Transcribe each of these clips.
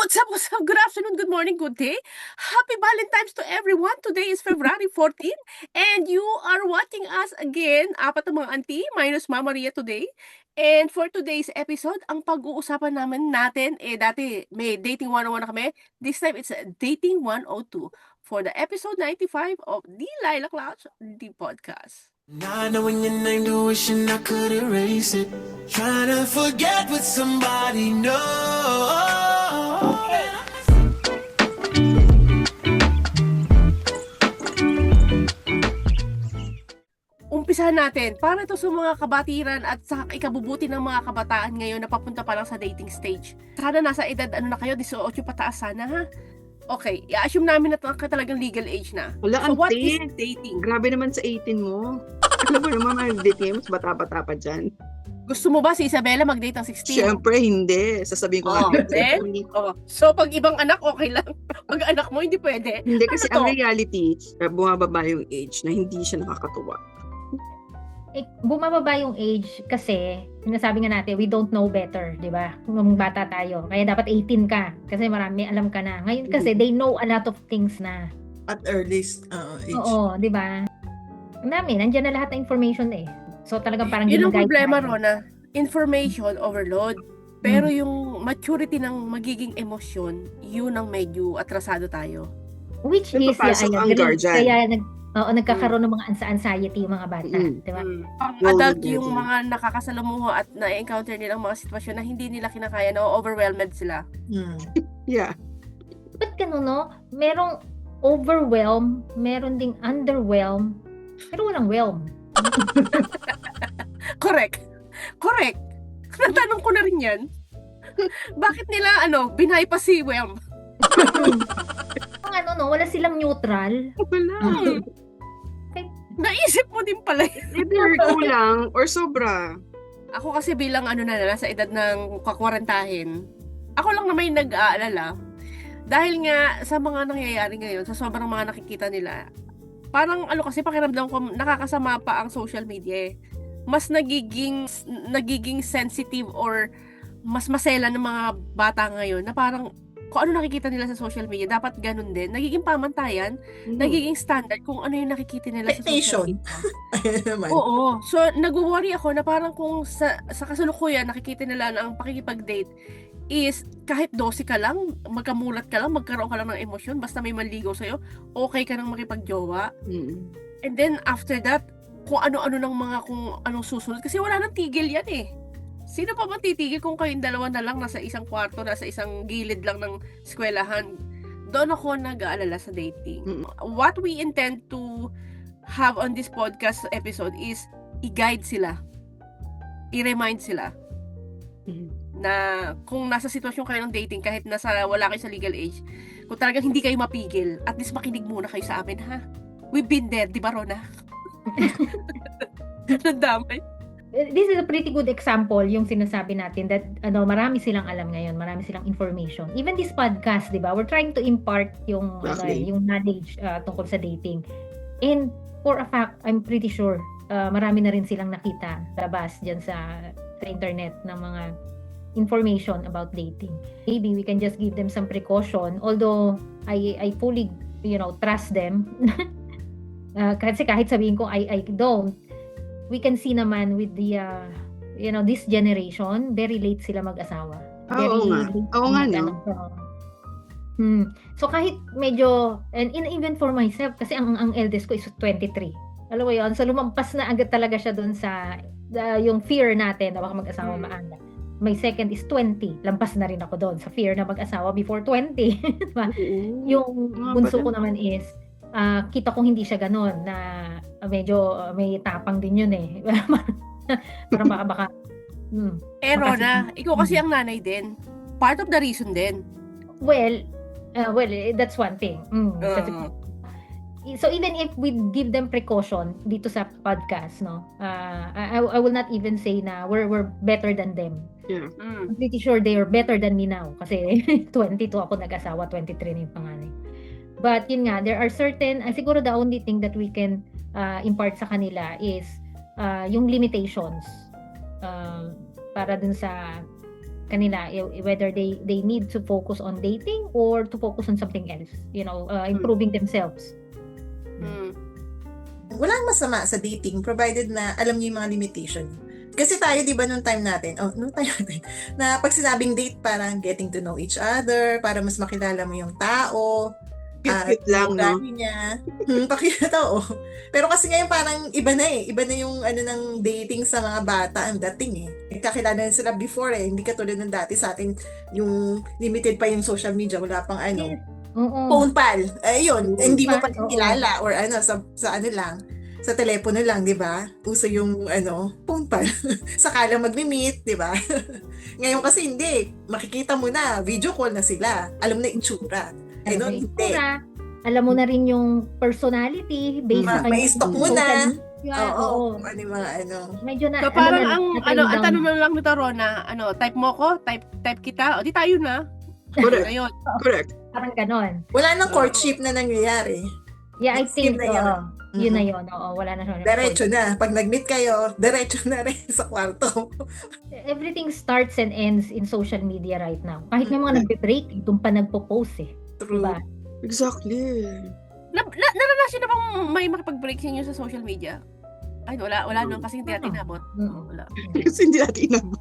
What's up? Good afternoon, good morning, good day. Happy Valentine's to everyone. Today is February 14 and you are watching us again, apat na mga auntie minus Mama Maria today. And for today's episode, ang pag-uusapan natin, dati may Dating 101 na kami. This time, it's Dating 102 for the episode 95 of the Lila Clouds, the podcast. Now knowing your name, to wishing I could erase it. Trying to forget what somebody knows. Umpisahan natin, para ito sa mga kabatiran at sa ikabubuti ng mga kabataan ngayon na papunta pa lang sa dating stage. Sana nasa edad na kayo, 18 pataas sana ha. Okay, i-assume namin na talagang legal age na. Wala, So what auntie. is dating? Grabe naman sa 18 mo. Alam mo naman, mag-date ngayon, mas bata-bata pa dyan. Gusto mo ba si Isabela mag-date ng 16? Siyempre, hindi. Sasabihin ko Oh, nga. hindi? Oh. So pag ibang anak, okay lang. Pag anak mo, hindi pwede. Hindi kasi Ano ang to? reality, bumababa yung age na hindi siya nakakatuwa. Bumababa yung age kasi sinasabi nga natin, we don't know better, di ba? Nung bata tayo. Kaya dapat 18 ka kasi marami alam ka na. Ngayon kasi they know a lot of things na. At earliest age. Oo, di ba? Ang dami, nandiyan na lahat ng information eh. So talagang parang Yun ang ginaguide problema, tayo. Rona. Information overload. Pero yung maturity ng magiging emosyon, yun ang medyo atrasado tayo. Which Doon is, yeah, papasok I ang agree. guardian. Kaya nagkakaroon ng mga anxiety yung mga bata, di ba? Ang Oo, adult ganun. yung mga nakakasalamuho at na-encounter nilang mga sitwasyon na hindi nila kinakaya, na overwhelmed sila. Yeah. Ba't ganun, no? Merong overwhelm, meron ding underwhelm, pero walang whelm. Correct. Natanong ko na rin yan. Bakit nila, binay pa si Whelm? Wala silang neutral. Wala. Naisip mo din pala yun. Either kulang or sobra. Ako kasi bilang sa edad ng kakwarantahin, ako lang na may nag-aalala. Dahil nga sa mga nangyayari ngayon, sa sobrang mga nakikita nila, parang kasi pakiramdam ko nakakasama pa ang social media eh. Mas nagiging sensitive or mas masela ng mga bata ngayon na parang kung ano nakikita nila sa social media, dapat ganun din. Nagiging pamantayan, nagiging standard kung ano yung nakikita nila sa social Expectation. media. Ayun naman. Oo. So, nag-worry ako na parang kung sa kasalukuyan, nakikita nila na ang pakikipag-date is kahit 12 ka lang, magkamulat ka lang, magkaroon ka lang ng emosyon, basta may manligaw sa'yo, okay ka nang makipag-jowa. And then, after that, kung ano-ano ng kung anong susunod. Kasi wala nang tigil yan eh. Sino pa matitigil kung kayong dalawa na lang nasa isang kwarto, nasa isang gilid lang ng eskwelahan? Doon ako nag-aalala sa dating. What we intend to have on this podcast episode is i-guide sila. I-remind sila na kung nasa sitwasyon kayo ng dating, kahit wala kayo sa legal age, kung talagang hindi kayo mapigil, at least makinig muna kayo sa amin, ha? We've been there, di ba, Rona? Nadamay. This is a pretty good example yung sinasabi natin that marami silang alam ngayon, marami silang information. Even this podcast, 'di ba? We're trying to impart yung Exactly. yung knowledge tungkol sa dating. And for a fact, I'm pretty sure marami na rin silang nakita labas diyan sa internet ng mga information about dating. Maybe we can just give them some precaution, although I fully trust them. Kasi kahit sabihin ko I don't, we can see naman with the this generation, very late sila mag-asawa. Oo nga. Oo nga, no? So kahit medyo, and even for myself, kasi ang eldest ko is 23. Alam mo yun, so lumampas na agad talaga siya dun sa yung fear natin na baka mag-asawa maaga. My second is 20. Lampas na rin ako doon sa fear na mag-asawa before 20. Diba? Yung bunso ko naman is, kita kong hindi siya ganon na medyo may tapang din yun eh. Parang baka Rona, ikaw kasi ang nanay din. Part of the reason din. well, that's one thing. Kasi, so even if we give them precaution dito sa podcast, no, I will not even say na we're better than them. Yeah. I'm pretty sure they are better than me now kasi 22 ako nag-asawa, 23 na yung panganay. But yun nga, there are certain, siguro the only thing that we can impart sa kanila is yung limitations para dun sa kanila, whether they need to focus on dating or to focus on something else, improving themselves. Walang masama sa dating provided na alam niyo yung mga limitation. Kasi tayo, di ba, nung time natin, na pag sinabing date, parang getting to know each other, para mas makilala mo yung tao, Cute lang, no? niya. Pakita, Pero kasi ngayon parang iba na Iba na yung ng dating sa mga bata ang dating Kakilala na sila before Hindi katulad ng dati sa atin, yung limited pa yung social media, wala pang Oo. phone pal. Ayun, hindi mo pa Oo. kilala or sa lang. Sa telepono lang, di ba? Uso yung phone pal. Saka lang magmi-meet, di ba? Ngayon kasi hindi. Makikita mo na, video call na sila. Alam na itsura. Hindi. Alam mo na rin yung personality based sa May kanyang stock mo social na. media. Oo. Ano yung mga Medyo na, So parang na, ang na-trim tanong down. na lang nito, Rona, type mo ko, type kita, o di tayo na. Correct. Ayun. Correct. Parang ganon. Wala nang courtship na nangyayari. Yeah, I Skip think, na yun. yun na yun. Oo, wala na siya. Diretso na. Pag nag-meet kayo, diretso na rin sa kwarto. Everything starts and ends in social media right now. Kahit may mga nagbe-break, doon pa nagpo-post True. Diba? Exactly. Naranasin na bang may makipag-break sa inyo sa social media? Ay, wala nung kasi hindi natin nabot. Wala. Kasi hindi natin inabot.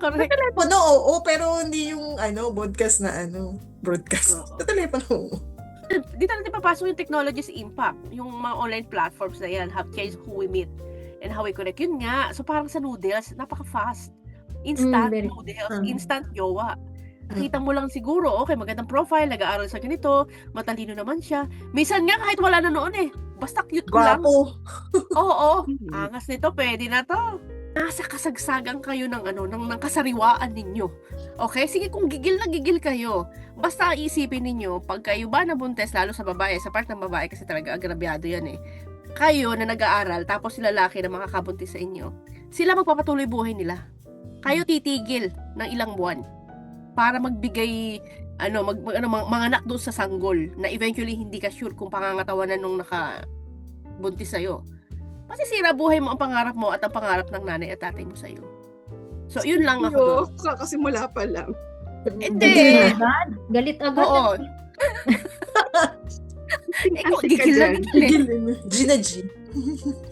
Correct. Telepono, oo, pero hindi yung broadcast na broadcast. Oo. Sa telepono, oo. Dito natin papasok yung technology's impact. Yung mga online platforms na yan have changed who we meet and how we connect. Yun nga. So parang sa noodles, napaka-fast. Instant very- noodles, instant jowa. Nakita mo lang siguro, okay, magandang profile, nag-aaral sa ganito, matalino naman siya. Minsan nga kahit wala na noon basta cute ko lang. Gwapo. Oo, angas nito, pwede na to. Nasa kasagsagan kayo ng ng kasariwaan ninyo. Okay? Sige, kung gigil na gigil kayo, basta isipin ninyo, pag kayo ba nabuntes, lalo sa babae, sa part ng babae kasi talaga agrabyado yan kayo na nag-aaral, tapos sila lalaki na makakabuntis sa inyo, sila magpapatuloy buhay nila. Kayo titigil ng ilang buwan para magbigay manganak doon sa sanggol na eventually hindi ka sure kung pangangatawanan nung nakabuntis sa'yo. Masisira buhay mo ang pangarap mo at ang pangarap ng nanay at tatay mo sa'yo. So, yun lang ako doon. Kakasimula pa lang. Hindi. Galit agad. Oo. Ikaw, Ate ka gigil na dyan. gigil. Gina G.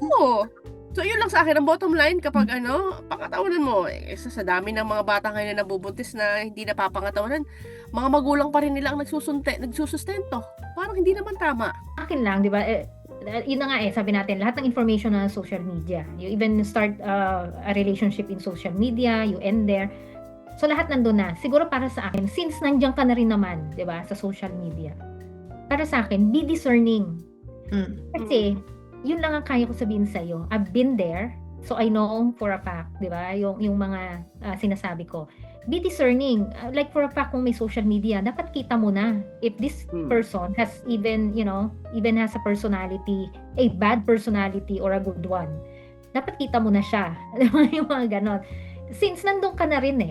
Oo. So, yun lang sa akin. Ang bottom line, kapag pangatawanan mo, sa dami ng mga bata ngayon na nabubuntis na hindi napapangatawanan, mga magulang pa rin nila ang nagsusustento. Parang hindi naman tama. Akin lang, di ba? Yun na nga sabi natin, lahat ng information na social media. You even start a relationship in social media, you end there. So, lahat nandun na. Siguro para sa akin, since nandiyan ka na rin naman, di ba, sa social media, para sa akin, be discerning. Kasi, yun lang ang kaya ko sabihin sa'yo. I've been there, so I know for a fact, di ba, yung mga sinasabi ko. Be discerning. Like for a fact, kung may social media, dapat kita mo na if this person has even has a personality, a bad personality or a good one. Dapat kita mo na siya. Yung mga ganon. Since nandun ka na rin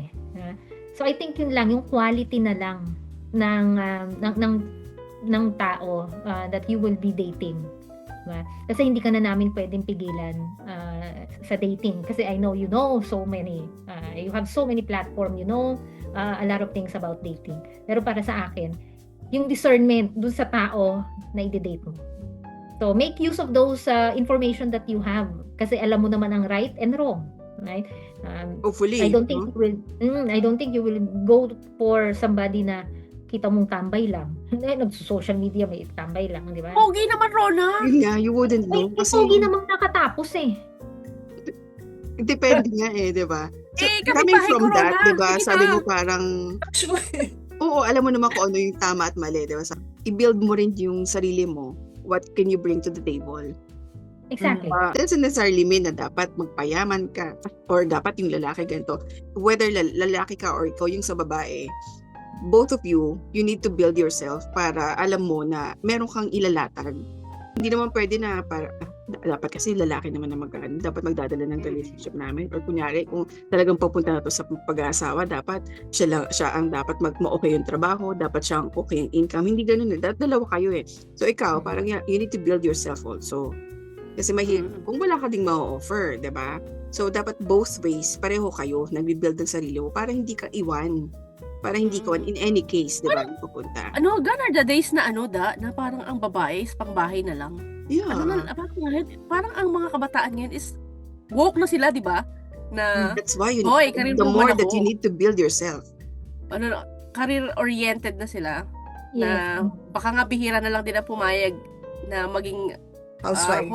So I think yun lang, yung quality na lang ng tao that you will be dating. Diba? Kasi hindi ka na namin pwedeng pigilan sa dating. Kasi I know you know so many, you have so many platform, a lot of things about dating. Pero para sa akin, yung discernment dun sa tao na i-date mo. So make use of those information that you have. Kasi alam mo naman ang right and wrong. Right? Hopefully. I don't think you will go for somebody na kita mong tambay lang. Nag-social media may tambay lang, di ba? Pogi naman, Rona. Yun nga, you wouldn't know. Kasi pogi namang nakatapos Depende nga di ba? So, coming kapitbahay from ko, that, Rona. di ba, Kita. sabi mo parang, Actually. oo, alam mo naman kung ano yung tama at mali, di ba? I-build mo rin yung sarili mo. What can you bring to the table? Exactly. Doesn't necessarily mean na dapat magpayaman ka or dapat yung lalaki ganito. Whether lalaki ka or ikaw yung sa babae, both of you need to build yourself para alam mo na meron kang ilalatag. Hindi naman pwede na dapat kasi lalaki naman na dapat magdadala ng relationship namin. Or kunyari, kung talagang papunta na to sa pag-aasawa, dapat siya ang dapat ma-okay yung trabaho, dapat siya ang okay yung income. Hindi ganun dalawa kayo So ikaw, parang you need to build yourself also. Kasi kung wala ka ding ma-offer, diba? So, dapat both ways, pareho kayo, nagbi-build ng sarili mo para hindi ka iwan. Para hindi ka in any case, di ba, pupunta. Ano, gone are the days na na parang ang babae is pangbahay na lang. Yeah. Parang ang mga kabataan ngayon is woke na sila, di ba? Na, That's why career the more woman that ako. you need to build yourself. Career-oriented na sila. Na baka nga bihira na lang din na pumayag na maging Housewife.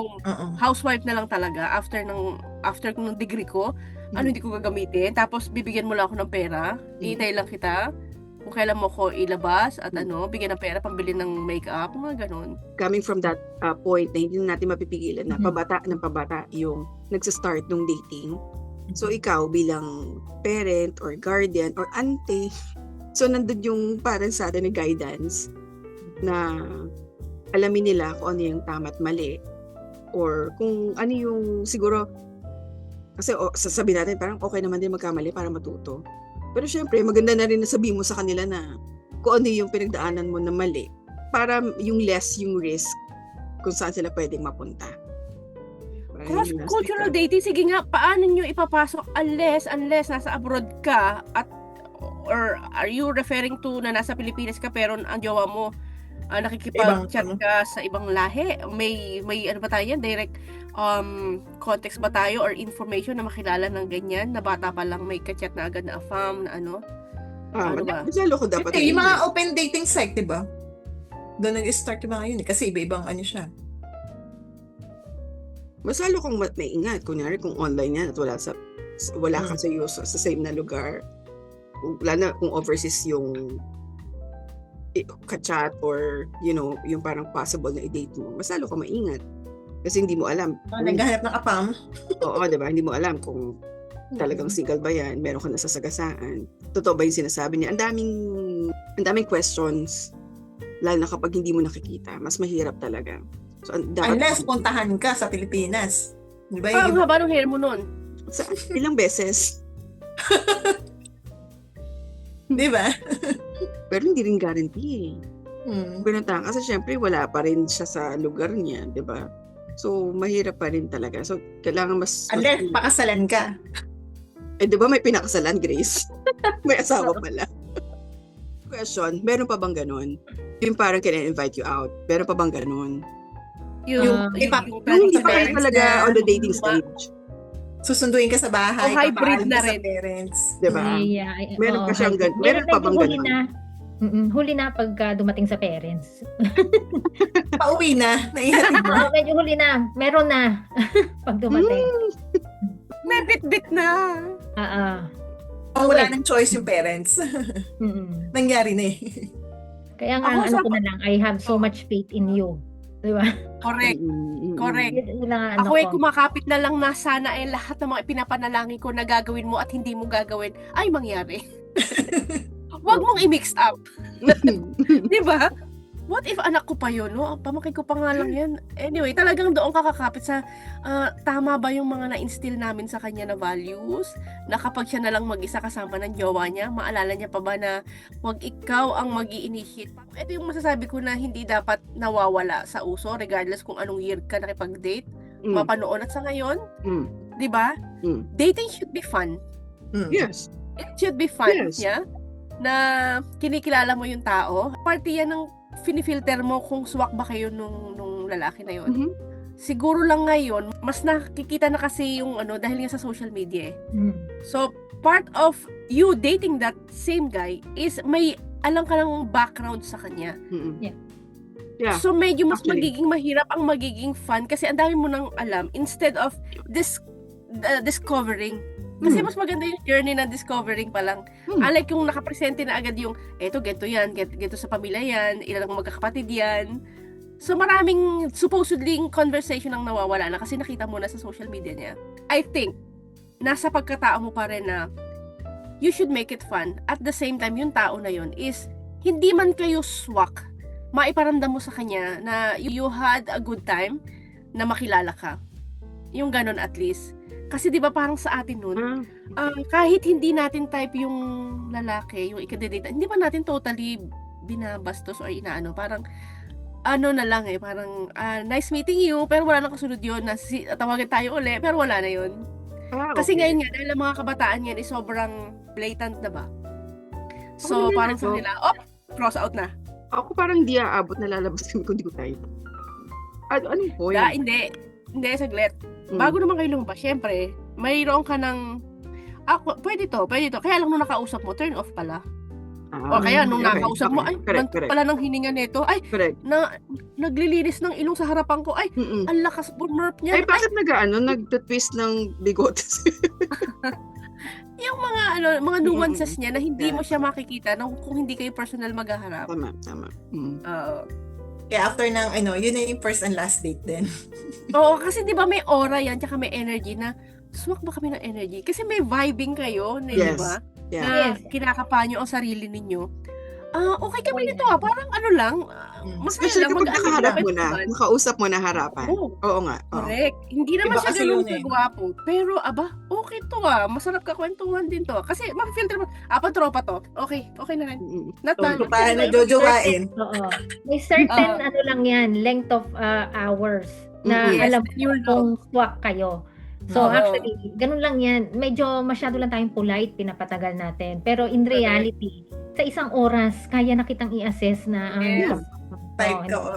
housewife na lang talaga after ng degree ko. Hindi ko gagamitin. Tapos bibigyan mo lang ako ng pera. Iintay lang kita. Kung kailan mo ko ilabas at bigyan ng pera pambili ng makeup, mga ganun. Coming from that point na hindi na natin mapipigilan na pabata ng pabata yung nagsa-start ng dating. So ikaw bilang parent or guardian or auntie, so nandun yung parang sa atin na guidance na alamin nila kung ano yung tama at mali or kung ano yung siguro kasi sasabihin natin parang okay naman din magkamali para matuto. Pero syempre maganda na rin na sabihin mo sa kanila na kung ano yung pinagdaanan mo na mali para yung less yung risk kung saan sila pwedeng mapunta. Cross-cultural dating, sige nga, paano nyo ipapasok unless nasa abroad ka or are you referring to na nasa Pilipinas ka pero ang jowa mo nakikipag-chat ka sa ibang lahi? May ano ba tayo yan? Direct context ba tayo or information na makilala ng ganyan na bata pa lang may ka-chat na agad na afam na ano? Ano ba? Masalo ko dapat. Yung mga open dating site, diba? Doon nag-start yung mga yun. Kasi iba-ibang ano siya. Masalo kong maingat. Kunyari kung online yan at wala ka sa same na lugar. Wala na kung overseas yung ka-chat or yung parang possible na i-date mo. Masalo ka maingat. Kasi hindi mo alam. Naghahanap ng apam. Oo, diba? Hindi mo alam kung talagang single ba yan, meron ka nasasagasaan. Totoo ba yung sinasabi niya? Ang daming questions. Lalo na kapag hindi mo nakikita. Mas mahirap talaga. So, unless puntahan ka sa Pilipinas. Di ba? Ang haba ng hair mo nun. Ilang beses. Di ba? Pero hindi rin guarantee Pinuntahan kasi syempre wala pa rin siya sa lugar niya, di ba? So, mahirap pa rin talaga. So, kailangan mas... Unless pakasalan ka. Di ba may pinakasalan, Grace? May asawa pala. Question, meron pa bang ganun? Yung parang can-invite you out. Meron pa bang ganun? Yung hindi pa kayo talaga on the dating stage. Susunduin ka sa bahay. O hybrid na sa rin. parents. Di ba? Meron pa siyang ganun. Meron pa bang ganun? Huli na pagka dumating sa parents. Pauwi na. Naihatid na. Medyo huli na. Meron na. Pag dumating. May bit-bit na. Wala ng choice yung parents. Nangyari na eh. Kaya nga, ko na lang, I have so much faith in you. Di ba? Correct. Correct. Ako ay kumakapit na lang na sana lahat ng mga pinapanalangin ko na gagawin mo at hindi mo gagawin ay mangyari. Huwag mong i-mixed up. Di ba? What if anak ko pa yun, no? Pamangkin ko pa nga lang yan. Anyway, talagang doon kakakapit sa tama ba yung mga na-instill namin sa kanya na values? Na kapag siya na lang mag-isa kasama ng jowa niya, maalala niya pa ba na huwag ikaw ang mag-i-initiate? Ito yung masasabi ko na hindi dapat nawawala sa uso regardless kung anong year ka nakipag-date. Mapanoon at sa ngayon, di ba? Dating should be fun. Yes. It should be fun, Yes. yeah? Na kinikilala mo yung tao. Party yan ng finifilter mo kung swak ba kayo nung lalaki na yun. Siguro lang ngayon, mas nakikita na kasi yung dahil nga sa social media eh. So, part of you dating that same guy is may alam ka ng background sa kanya. Yeah. So, medyo mas Actually. magiging mahirap ang magiging fun kasi ang dami mo nang alam instead of discovering. Kasi mas maganda yung journey na discovering pa lang. Unlike yung nakapresente na agad yung, eto, ganito yan, ganito sa pamilya yan, ilang magkakapatid yan. So maraming supposedly conversation ang nawawala na kasi nakita mo na sa social media niya. I think, nasa pagkatao mo pa rin na you should make it fun. At the same time, yung tao na yun is, hindi man kayo swak, maiparamdam mo sa kanya na you had a good time na makilala ka. Yung ganun at least. Kasi di ba parang sa atin nun, kahit hindi natin type yung lalaki, yung ikadidate, hindi ba natin totally binabastos or inaano, parang na lang parang nice meeting you, pero wala nang kasunod yun, tawagan tayo uli, pero wala na yun. Kasi okay. ngayon nga, dahil ang mga kabataan yan is sobrang blatant na ba? So, Ako parang sa naman, kanila, cross out na. Ako parang di aabot na lalabas kami kung di ko tayo. Anong point? Hindi. Hindi, saglit. Mm. Bago naman kayo lumabas, syempre, mayroon ka ng, pwede to. Kaya lang nung nakausap mo, turn off pala. O kaya nung okay, nakausap mo, okay. ay, Correct, bantot pala ng hininga nito. Ay, Correct. naglilinis ng ilong sa harapan ko. Ay, Mm-mm. ang lakas burp niya. Ay, bakit nag-twist ng bigotes? Yung mga nuances niya na hindi mo siya makikita kung hindi kayo personal maghaharap. Tama. Mm. Oo. Kaya after ng, yun na yung first and last date din. Oo, kasi di ba may aura yan, tsaka may energy na, swak ba kami ng energy? Kasi may vibing kayo, di Yes. ba? Yeah. Na Yes. kinakapa nyo ang sarili ninyo. Okay kami Okay nito lang. Parang lang, masaya Especially lang kapag mag-ano, nakaharap mo na, kwentuhan. nakausap mo na harapan. Oo, Oo nga. Oo. correct. Hindi naman Iba siya kasi ganun yun eh. kagwapo. Pero, okay to masarap ka kwentuhan din to. Kasi, makifilter mo, tropa to. Okay na rin. Mm. Not bad. Kung paano jojowain. Oo. May certain Oo. ano lang yan, length of hours na Yes, alam you'll mo kung swak kayo. So Oo. actually, ganun lang yan. Medyo masyado lang tayong polite, pinapatagal natin. Pero in reality, sa isang oras, kaya na kitang i-assess na Yes. Type ka o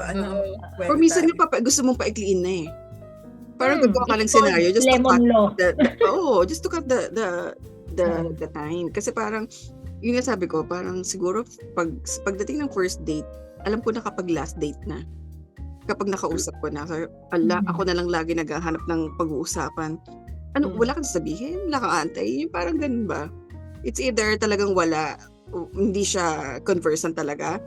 Or minsan gusto mong paikliin na eh. Parang gagawa ka ng it's called scenario just to lemon cut law. just to cut the time. Kasi parang, yun nga sabi ko, parang siguro pagdating ng first date, alam ko na kapag last date na. Kapag nakausap ko na, ako na lang lagi naghahanap ng pag-uusapan. Wala kang sasabihin? Wala kang antay? Yung parang ganun ba? It's either talagang wala, hindi siya conversant talaga,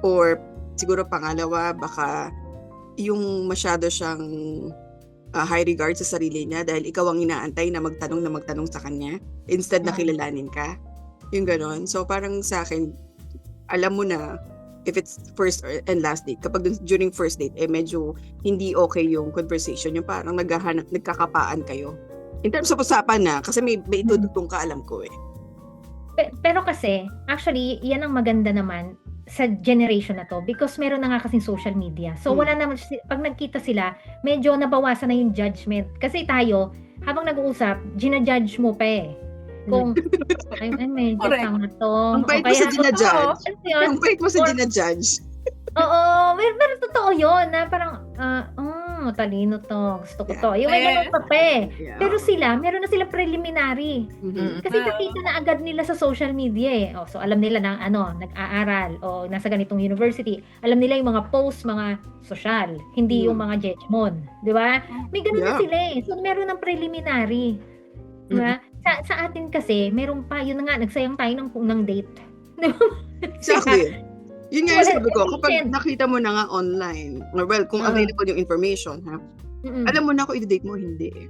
or siguro pangalawa, baka yung masyado siyang high regard sa sarili niya dahil ikaw ang inaantay na magtanong sa kanya instead na kilalanin ka. Yung ganon. So parang sa akin, alam mo na if it's first and last date, kapag during first date, medyo hindi okay yung conversation, yung parang nagkakapaan kayo. In terms of usapan na, kasi may itututong ka, alam ko eh. Pero kasi, actually, yan ang maganda naman sa generation na to because meron na nga kasing social media. So wala naman, pag nagkita sila, medyo nabawasan na yung judgment. Kasi tayo, habang nag-uusap, ginajudge mo pa eh. Kung, ay, medyo Correct. tama to. Ang bait mo O sa kaya, ginajudge. ano yun? Ang bait mo sa Or- ginajudge. Oo, pero totoo yun na parang, talino to, gusto ko to. Yung may ganun pa pa eh. Yeah. Pero sila, meron na silang preliminary. Mhm. Kasi nakita na agad nila sa social media eh. So alam nila na nag-aaral o nasa ganitong university. Alam nila yung mga post, mga social, hindi yung mga judgmon, 'di ba? May ganun na Yeah. sila eh. So meron ng preliminary. 'Di ba? Sa atin kasi, meron pa yun na nga nagsayang tayo ng unang date. Exactly. Yun nga yung Wala- sabi ko, kapag efficient. nakita mo na nga online, or well, kung available yung information, ha, Mm-mm. alam mo na kung i-date mo o hindi eh.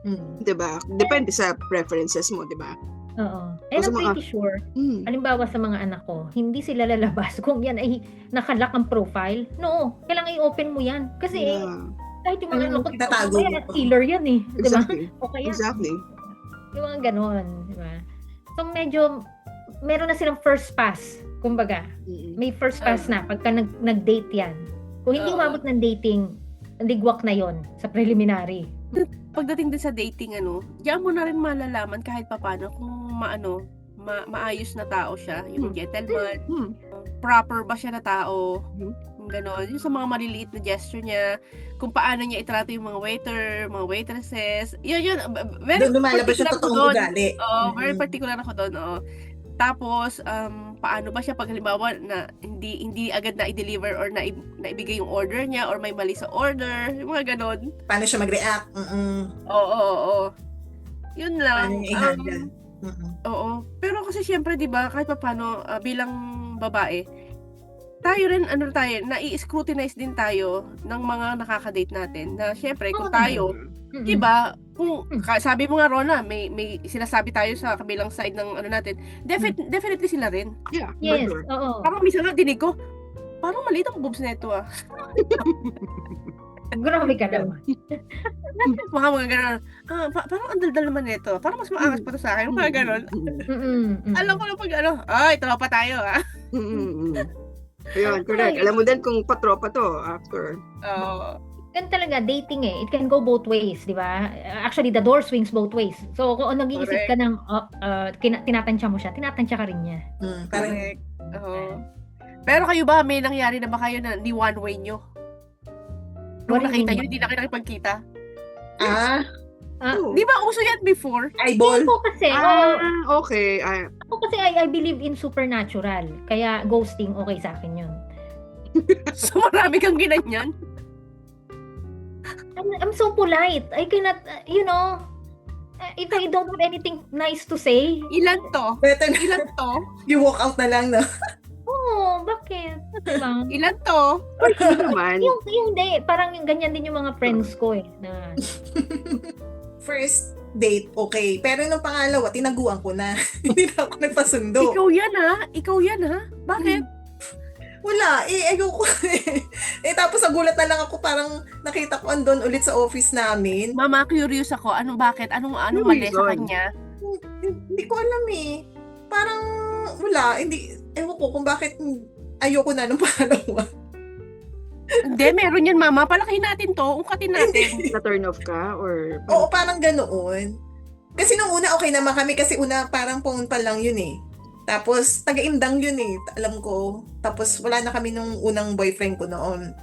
Mm. 'Di ba? Depende sa preferences mo, 'di ba? Oo. And Kasi I'm mga- pretty sure, Mm. halimbawa sa mga anak ko, hindi sila lalabas kung yan ay nakalock ang profile. No, kailangan i-open mo yan. Kasi Yeah. kahit yung mga Ano, anak ko, itatago kaya mo. killer yan eh. Di ba? Exactly. O kaya, Exactly. yung mga ganon. Di ba? So medyo, meron na silang first pass. Kumbaga, Mm-mm. may first pass na pagka nag-date yan. Kung hindi Oo. umabot ng dating, ligwak na yon sa preliminary. Pagdating din sa dating, diyan mo na rin malalaman kahit papano kung maayos na tao siya, yung gentleman, Hmm. proper ba siya na tao, Mhm. yung gano'n. Yung sa mga maliliit na gesture niya, kung paano niya itrato yung mga waiter, mga waitresses, yun, very Doon lumalabas yung particular ako totoong doon. ugali. Oo, very Mhm. particular ako doon, oo. Tapos, paano ba siya pag halimbawa na hindi agad na i-deliver or na ibigay yung order niya or may mali sa order, yung mga ganon. Paano siya mag-react? Oo. Yun lang. Paano niya i-handle? Oo. Pero kasi syempre, 'di ba, kahit paano bilang babae, tayo rin nai-scrutinize din tayo ng mga nakaka-date natin. Na syempre, kung Oo tayo, Mm-mm. 'di ba, kung sabi mo nga Rona, may sinasabi tayo sa kabilang side ng natin, definitely sila rin. Yeah, for Yes, sure. oo. Parang minsan nga dinig ko, parang maliit ang boobs nito ah. Grabe ka naman. Mga gano'n. Parang ang daldal naman nito. Parang mas maangas pa to sa akin. Mga gano'n. Mm-mm. Alam ko na pag tropa tayo ah. Mm-mm. Ayun, correct. Alam mo din kung patropa to after. Oo. Yan talaga, dating eh. It can go both ways, di ba? Actually, the door swings both ways. So, kung nag-iisip ka ng tinatansya mo siya, tinatansya ka rin niya. Parang, Correct. Oo. Pero kayo ba, may nangyari na ba kayo na ni one way nyo? Nung What do you nakita mean? nyo, hindi na kayo nakipagkita? Oh. Di ba uso yan before? eyeball. Ako kasi, Okay. I believe in supernatural. Kaya ghosting, okay sa akin yun. So marami kang ginanyan? I'm so polite. I cannot, if I don't have anything nice to say, Ilan to? Better na Ilan to? you walk out na lang, no? bakit? Diba? Ilan to? Hindi naman. yung day, parang yung ganyan din yung mga friends ko eh. Na, First date, okay. Pero nung pangalawa, tinaguan ko na. Hindi na ako nagpasundo. Ikaw yan ha? Bakit? Wala, ayoko tapos nagulat na lang ako, parang nakita ko andun ulit sa office namin. Mama, curious ako. Anong Ano mali sa reason? kanya? Hindi ko alam eh. Parang wala, ewan ko kung bakit ayoko na nung pangalawa. Hindi, meron yan, Mama. Palakihin natin to. Ungkatin natin. Na-turn off ka? Or Oo, parang ganoon. Kasi nung una okay naman kami kasi una parang phone pa lang yun eh. Tapos taga-Indang yun eh, alam ko. Tapos wala na kami nung unang boyfriend ko noon.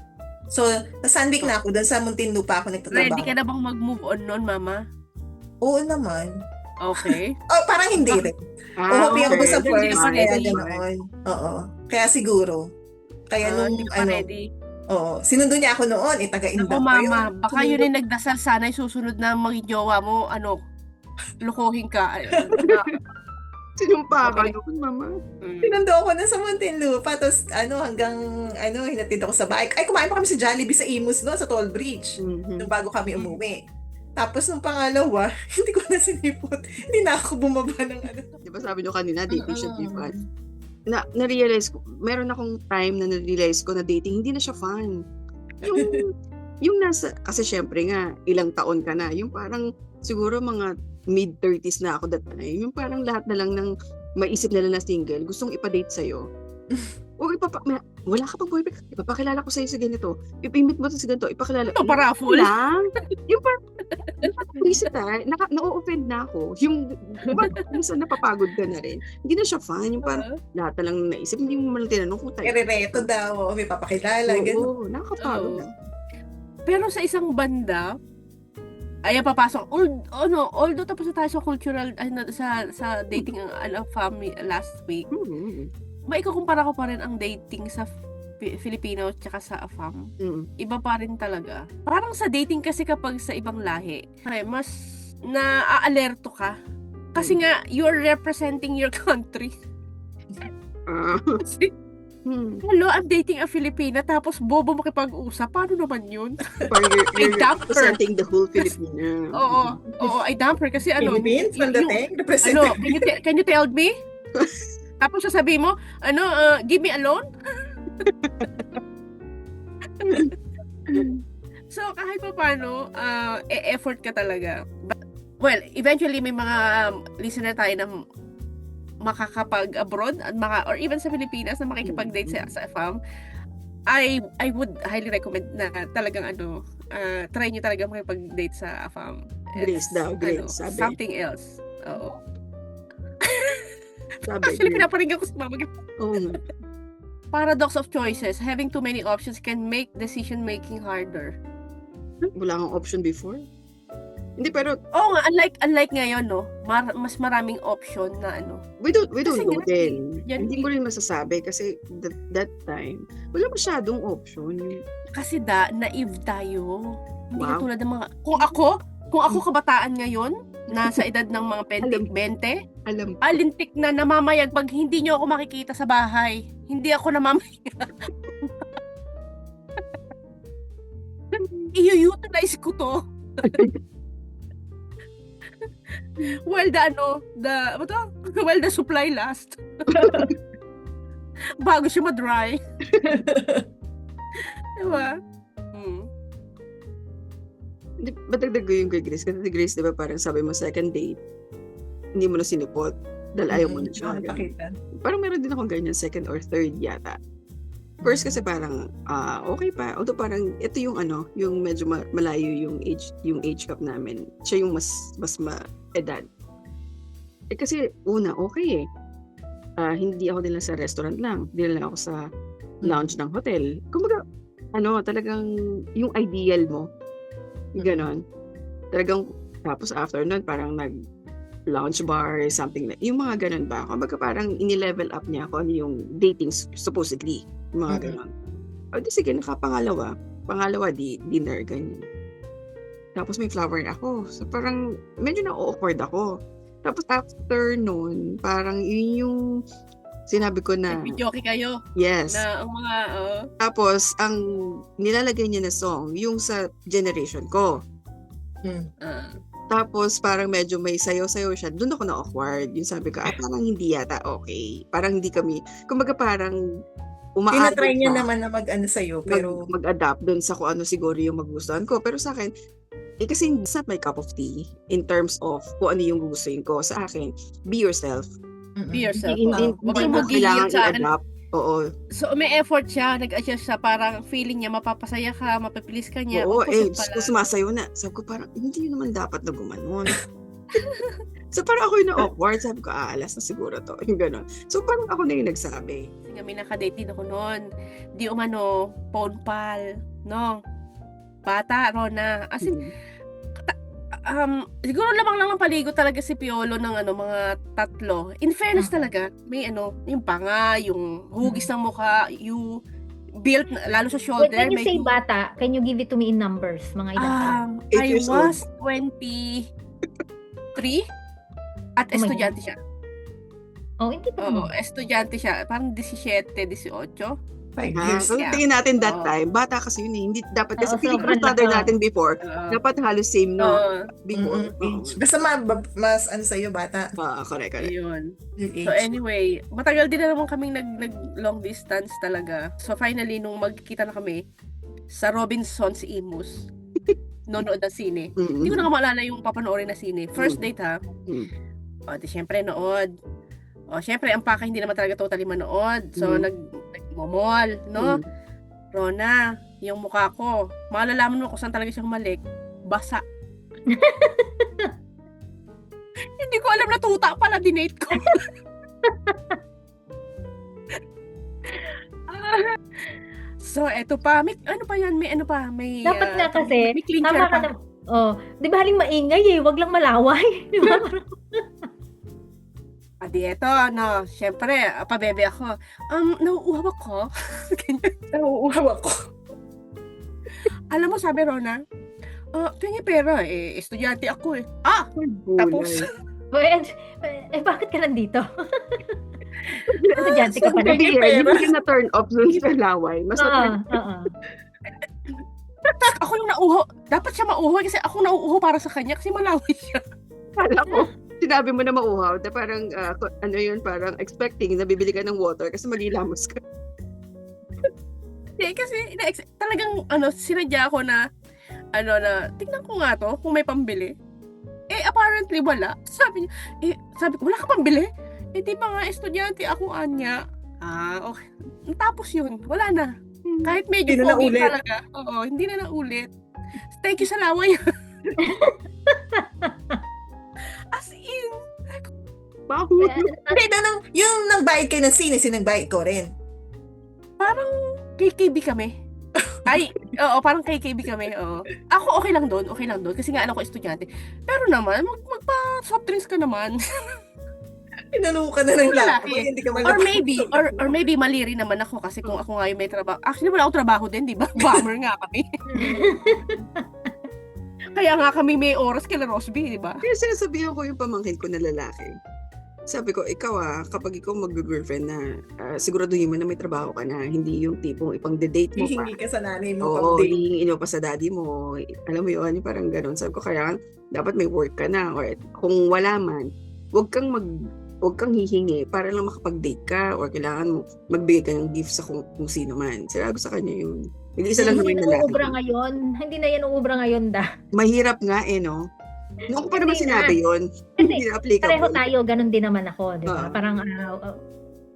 So, nasandik na ako doon sa Muntinlupa ako nagtatrabaho. Ready ka na bang mag-move on nun, Mama? Oo naman. Okay. Oh, parang hindi rin. Happy ako sa Hindi first, ka pa kaya ready. ganoon. Oo. Kaya siguro. Kaya nung Hindi ka pa ready. oo, sinundo niya ako noon, Ako, taga-Indang pa yun. Mama, baka yun yung nagdasal sana yung susunod na maging jowa mo, lukuhin ka. sinumpa ka Okay. noon, Mama. Sinundo ako na sa Muntinlupa, tapos hanggang hinatid ako sa bahay. Ay, kumain pa kami sa Jollibee sa Imus no, sa Toll Bridge. Mhm. Nung bago kami umuwi. Tapos nung pangalawa, hindi ko na sinipot. Hindi na ako bumaba ng Di ba sabi nyo kanina, dating should be fun. Na-realize ko, meron akong time na na-realize ko na dating, hindi na siya fun. Yung nasa, kasi syempre nga, ilang taon ka na, yung parang, siguro mga mid-30s na ako that time, yung parang lahat na lang ng maisip nila na single, gustong ipa-date sa'yo. O wala ka pang boyfriend, ipapakilala ko sa'yo sa ganito, ipimit mo sa ganito, ipakilala. Ito, paraffol. Lang. Yung parang, visit na-o-offend na ako. Yung, diba, minsan napapagod ka na rin. Hindi na siya fun. Yung parang, lahat na lang naisip, hindi mo man tinanong kung tayo. Erereto daw, may papakilala, gano'n. Oo, nakakapagod Oo. na. Pero sa isang banda, ay papasok. Although tapos na tayo sa cultural, sa dating family last week, maikukumpara ko pa rin ang dating sa Filipino tsaka sa AFAM. Iba pa rin talaga. Parang sa dating kasi kapag sa ibang lahi, mas na-aalerto ka. Kasi nga, you're representing your country. Kasi, hello, I'm dating a Filipina, tapos bobo makipag-usap. Paano naman yun? Parang you're dump her. representing the whole Filipina. Oo, I dump her kasi Philippines, pandating, represent. Can you tell me? Tapos sasabihin mo, give me a loan? So, kahit pa paano, effort ka talaga. But, well, eventually may mga listener tayo na makakapag-abroad or even sa Pilipinas na makikipag-date sa FAM. I would highly recommend na talagang try nyo talaga makipag-date sa FAM. Grace daw, Grace, sabi. Something else. Oo. Sabi, Actually, pinaparinggan ko si Mama. Oo. Paradox of choices. Having too many options can make decision-making harder. Wala kang option before? Hindi, pero Oo nga, unlike ngayon, no? Mas maraming option na we don't Kasi know nga, din. yan Hindi ko rin masasabi kasi that time, wala masyadong option. Kasi naive tayo. Hindi Wow. katulad ng mga... Kung ako kabataan ngayon, nasa edad ng mga 20, Alam ko. alintik na namamayag pag hindi nyo ako makikita sa bahay. Hindi ako namamayag. I-utilize ko to. While the supply last. Bago siya ma-dry. Diba? Hindi, matagdag ko yung kay Grace. Kasi si Grace, di ba, parang sabi mo, second date, hindi mo na sinipot. Dahil ayaw mo na siya. Pakita. Parang meron din akong ganyan, second or third yata. First kasi parang okay pa. Although parang ito yung yung medyo malayo yung age gap namin. Siya yung mas edad. Kasi una okay eh. Hindi ako nila sa restaurant lang. Dinala ako sa lounge ng hotel. Kumbaga talagang yung ideal mo. Ganon. Talagang tapos after nun parang lounge bar, something like, yung mga ganun ba? Kumbaga parang ini-level up niya kung ano yung dating supposedly. Yung mga ganun. O di sige, nakapangalawa. Pangalawa, dinner, ganyan. Tapos may flower ako. So parang medyo na-awkward ako. Tapos after nun, parang yun yung sinabi ko na, Nag-videoke kayo yes. na ang mga, Tapos, ang nilalagay niya na song, yung sa generation ko. Tapos parang medyo may sayo-sayo siya. Doon ako na-awkward. Yung sabi ko, parang hindi yata okay. Parang hindi kami, kumbaga parang umaabot Tinatry niya pa naman na mag-ano sa'yo, pero mag-adapt doon sa kung ano siguro yung magustuhan ko. Pero sa akin, kasi it's not my cup of tea in terms of kung ano yung gustuhin ko. Sa akin, be yourself. be yourself. Hindi Huwag kang mo magiging kailangan sa akin. i-adapt. Oo. So, may effort siya, nag-adjust siya, parang feeling niya, mapapasaya ka, mapipilis ka niya. Oo, opposite Diyos pala. ko, sumasayo na. Sabi ko parang, hindi yun naman dapat na gumanon. So parang ako yung na-awkward. Sabi ko, alas na siguro to. Yung gano'n. So parang ako na yung nagsabi. Kasi kami nakadate din ako noon. Di umano, phone pal, no? Bata, Rona. As in, siguro lamang lang ng paligo talaga si Piolo ng mga tatlo. In fairness talaga, may yung panga, yung hugis ng mukha, yung built, lalo sa shoulder. When you may say bata, can you give it to me in numbers? Mga ilan taon? 8 I years old. was 23 at Oh my estudyante siya. Oh, hindi pa Oo, naman. estudyante siya. Parang 17, 18. 5 Ah, years. so yeah. tingin natin that Oo. time, bata kasi yun eh. Hindi dapat kasi Oo, feeling ko sobrang standard laki. natin before. Dapat halos same no before. Basta mas ano sa'yo, bata. Correct. Ayun. Yung So age. anyway, matagal din na naman kaming nag long distance talaga. So finally, nung magkikita na kami sa Robinson's Imus, nonood ng sine. Hindi ko na maalala yung papanoorin na sine. First date ha. O, di syempre nood. O, syempre, ang paka hindi naman talaga totally manood. So, nag-mall, no? Rona, yung mukha ko, malalaman mo kung saan talaga siya humalik. Basa. Hindi ko alam na tuta pala dinate ko. So, eto pa. May, ano pa yan? May ano pa? May, Dapat nga kasi, may clincher tama ka pa. na. Oh, di ba haling maingay eh, wag lang malaway. Di ba? Di eto, syempre, pabebe ako. Nauuhaw ako. Ganyan. Nauuhaw ako. Alam mo, sabi Rona, tingin pera, estudyante ako eh. Tapos, Bakit ka nandito? Estudyante ka pa na. Hindi ka na turn off dun sa laway. Mas na-turn ako yung nauuhaw. Dapat siya mauhaw kasi ako nauuhaw para sa kanya kasi malaway siya. Kala ko, sinabi mo na mauhaw, na parang, parang expecting na bibili ka ng water kasi malilamos ka. Kasi talagang sinadya ako na tingnan ko nga to kung may pambili. Apparently wala. Sabi ko, wala ka pambili? Di ba nga estudyante ako, Anya? Okay. Tapos yun, wala na. Kahit medyo Hindi na pogi naulit. talaga. Oo, hindi na naulit. Thank you sa laway. As in, Bakit? Hindi, yung nagbayad kayo ng sine, sinagbayad ko rin. parang KKB kami. Parang KKB kami. Oo. Ako okay lang doon. Kasi nga alam ko estudyante. Pero naman, magpa soft drinks ka naman. Tinanong ka na ng Lalaki. laki. Hindi ka Or maybe mali rin naman ako kasi kung ako nga yung may trabaho. Actually, wala akong trabaho din, di ba? Bummer nga kami. Kaya nga kami may oras kila Rosby, di ba? Kaya sinasabihan ko yung pamangkin ko na lalaki. Sabi ko, ikaw kapag ikaw mag-girlfriend na, siguraduhin mo na may trabaho ka na, hindi yung tipong ipang-date mo pa. Hihingi ka sa nanay mo. Oo, pag-date. hihingin mo pa sa daddy mo. Alam mo yun, yung parang ganun. Sabi ko, kaya dapat may work ka na. Or kung wala man, huwag kang hihingi para lang makapag-date ka or kailangan mo magbigay ka ng gift sa kung sino man. Sinabi ko sa kanya yung isa lang Hindi naman na uubra lalaki. ngayon. Hindi na yan uubra ngayon Mahirap nga no? Noong ko pa naman Hindi sinabi yun. Kasi Hindi na applicable. Pareho tayo, ganun din naman ako, di ba? Oo. Parang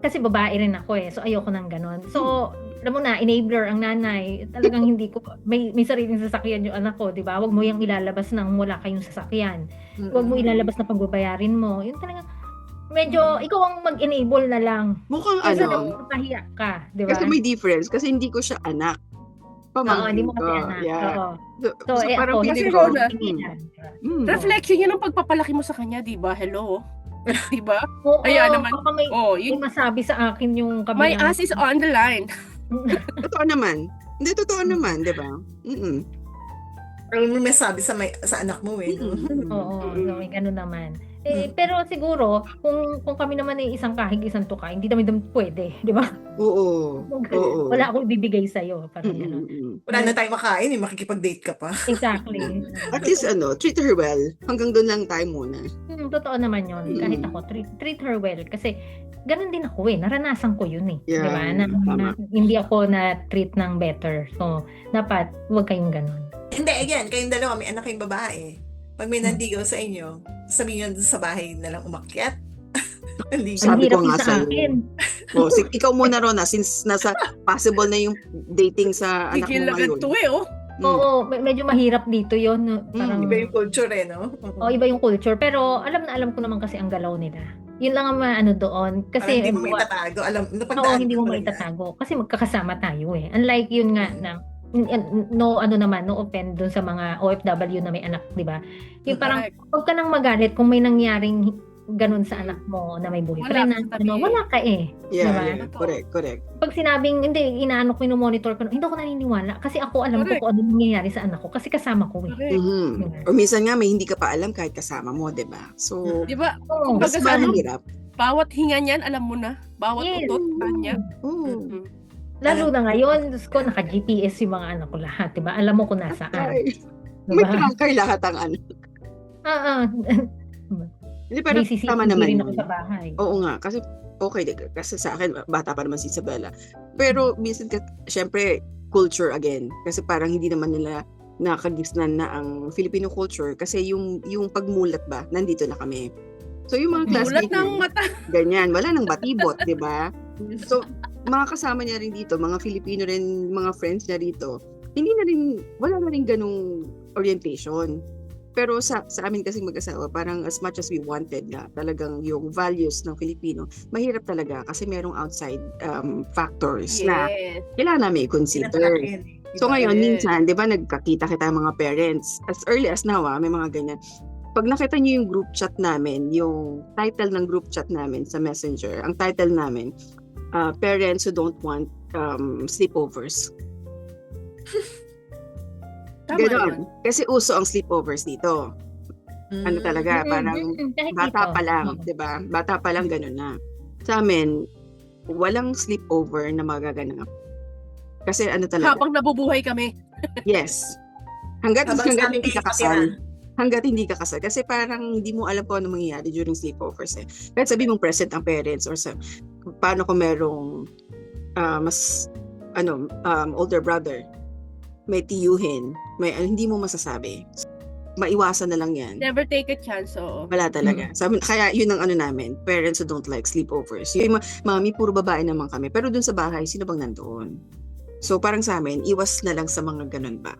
kasi babae rin ako eh. So ayoko nang ganon. So alam mo na, enabler ang nanay. Talagang hindi ko, may sariling sasakyan yung anak ko, di ba? Huwag mo yung ilalabas nang wala kayong sasakyan. Huwag mo ilalabas na pagbabayarin mo. Yun talagang, medyo, ikaw ang mag-enable na lang. Mukhang Kasi ano, pahiya ka, di ba? kasi may difference. Kasi hindi ko siya anak. Oo, hindi Pamangkin mo kasi ko. anak. Yeah. Oo. So, So, parang ako, feeling kasi ko, Rona, mm, Reflection yun ng pagpapalaki mo sa kanya, di ba? Hello? Di ba? Oo, Kaya naman, baka may, yun, may masabi sa akin yung my kabilang. ass is on the line. totoo naman. Hindi, totoo naman, di ba? Mm-mm. Alam mo, may sabi sa anak mo eh. No? Oo, so may ganun naman. Pero siguro, kung kami naman ay isang kahig, isang tuka, hindi naman pwede, di ba? Oo. Oo. Wala akong ibibigay sa'yo. Parang gano'n. Wala na tayong makain eh, makikipag-date ka pa. Exactly. At least treat her well. Hanggang doon lang tayo muna. Totoo naman yun. Kahit ako, treat her well. Kasi, ganun din ako eh. Naranasan ko yun eh. Yeah, di ba? tama. Hindi ako na-treat ng better. So, dapat, huwag kayong ganun. Hindi, again, kayong dalawa, may anak kayong babae. Pag may nandigaw sa inyo, sabihin nyo sa bahay na lang umakyat. Nandigaw. Sabi Ang hirap ko yun nga sa sa'yo. akin. Ikaw muna, Rona, since nasa possible na yung dating sa anak mo Kikil ngayon. agad to eh, oh. Oo, medyo mahirap dito yun. No? Parang, Iba yung culture eh, no? iba yung culture. Pero, alam ko naman kasi ang galaw nila. Yun lang ang maano doon. Kasi, Parang hindi mo maitatago. Alam, oo, napagdaan hindi mo mo na yan. maitatago. Kasi magkakasama tayo eh. Unlike yun nga na, no offend dun sa mga OFW na may anak, di ba? Yung parang, Correct. huwag ka nang magalit kung may nangyaring ganun sa anak mo na may boyfriend Wala na, ka sabihin. wala ka eh. Yeah, Diba? yeah. Correct. Pag sinabing, hindi, inaano ko, monitor ko, hindi ako naniniwala. Kasi ako alam Correct. ko kung ano nangyayari sa anak ko. Kasi kasama ko eh. Correct. Mhm. Diba? Or minsan nga may hindi ka pa alam kahit kasama mo, 'di ba? So, Di ba? Oo. mas Kumbaga sa mahirap. bawat hinga niyan, alam mo na. Bawat Yes. utot, kanya. Oo. Lalo na ngayon, Diyos ko, naka-GPS yung mga anak ko lahat, diba? Alam mo kung nasaan. Ay, may Diba? tracker lahat ang ano. Hindi, pero May CCTV tama naman rin yun. ako sa bahay. Oo nga, kasi okay, kasi sa akin, bata pa naman si Isabella. Pero minsan, syempre, culture again. Kasi parang hindi naman nila nakagisnan na ang Filipino culture kasi yung pagmulat ba, nandito na kami. So yung mga Mulat classmates ng niya, mata. ganyan, wala nang batibot, di ba? So, mga kasama niya rin dito, mga Filipino rin, mga friends niya rito, wala na rin ganung orientation. Pero sa amin kasing mag-asawa, parang as much as we wanted na talagang yung values ng Filipino, mahirap talaga kasi merong outside factors na Yes. kailangan namin i-consider. So ngayon, Yes. minsan, di ba, nagkakita-kita ang mga parents. As early as now, may mga ganyan. Pag nakita niyo yung group chat namin, yung title ng group chat namin sa Messenger, ang title namin, Parents Who Don't Want Sleepovers. Tama Ganon. yun. Kasi uso ang sleepovers dito. Ano talaga, parang Kahit bata dito. pa lang, Oo. 'di ba? Bata pa lang ganun na. Sa amin, walang sleepover na magaganap. Kasi ano talaga? Habang nabubuhay kami. Yes. Hangga't Habang sa amin hindi kayo ka kasal. Hangga't hindi ka kasal. Kasi parang hindi mo alam kung ano mangyayari during sleepovers eh. Kahit sabi mong present ang parents or paano kung merong mas older brother, may tiyuhin, hindi mo masasabi. Maiwasan na lang yan. Never take a chance, oo. Wala talaga. Kaya yun ang ano namin, parents who don't like sleepovers. Yung mami, puro babae naman kami. Pero dun sa bahay, sino bang nandoon? So parang sa amin, iwas na lang sa mga ganun ba.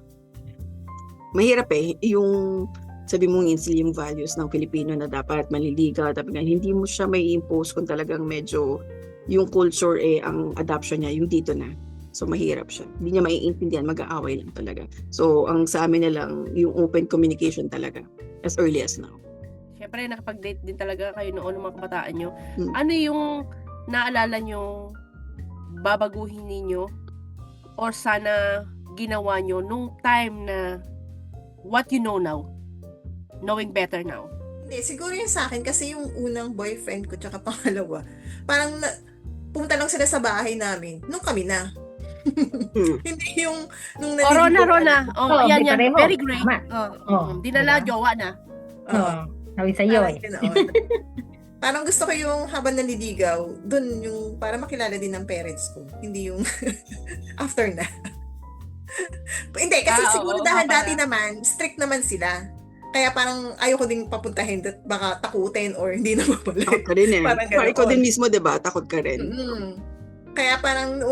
Mahirap eh, yung sabi mong instill yung values ng Pilipino na dapat maliligaw, dapat hindi mo siya may impose kung talagang medyo yung culture ang adoption niya, yung dito na. So mahirap siya. Hindi niya maiintindihan, mag-aaway lang talaga. So ang sa amin na lang, yung open communication talaga, as early as now. Siyempre, nakapag-date din talaga kayo noon ng mga kabataan nyo. Hmm. Ano yung naalala nyo babaguhin ninyo or sana ginawa nyo nung time na what you know now? Knowing better now. Hindi, siguro yung sa akin kasi yung unang boyfriend ko tsaka pangalawa, parang pumunta lang sila sa bahay namin nung kami na. Hindi yung nung Rona. Oo, Yan. pareho. Very great. Tama. Dinala Diba? jowa na. Oo. Sabi sa'yo eh. Parang gusto ko yung habang nanliligaw, dun yung para makilala din ng parents ko. Hindi yung after na. Hindi, kasi siguro oo, dahil para- dati naman, strict naman sila. Kaya parang ayoko ding papuntahin that baka takutin or hindi na Takot mabalik. ka rin eh. Parang Parang ikaw ganoon. din mismo, diba? Takot ka rin. Kaya parang